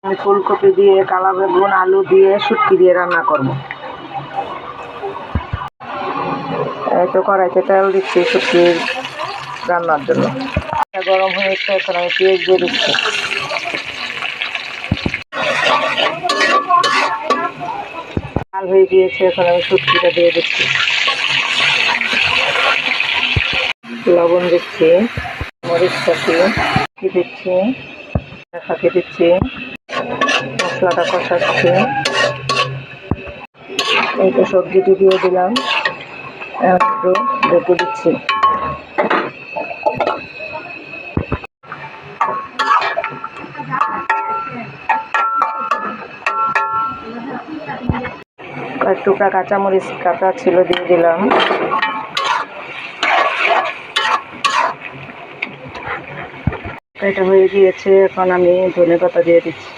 আমি ফুলকপি দিয়ে, কালা বেগুন, আলু দিয়ে, শুটকি দিয়ে রান্না করব। এই তো কড়াইতে তেল দিচ্ছি শুটকির রান্নার জন্য। গরম হয়েছে, এখন আমি পেঁয়াজ দিয়ে দিচ্ছি। লাল হয়ে গিয়েছে, এখন আমি শুটকিটা দিয়ে দিচ্ছি। লবণ দিচ্ছি, মরিচ ফাঁকি দিচ্ছি, মশলাটা কষাচ্ছি। এই তো সবজিটি দিয়ে দিলাম, একটু ঢেকে দিচ্ছি। কয়েক টুকরা কাঁচামরিচ কাটা ছিল, দিয়ে দিলাম। এটা হয়ে গিয়েছে, এখন আমি ধনেপাতা দিয়ে দিচ্ছি।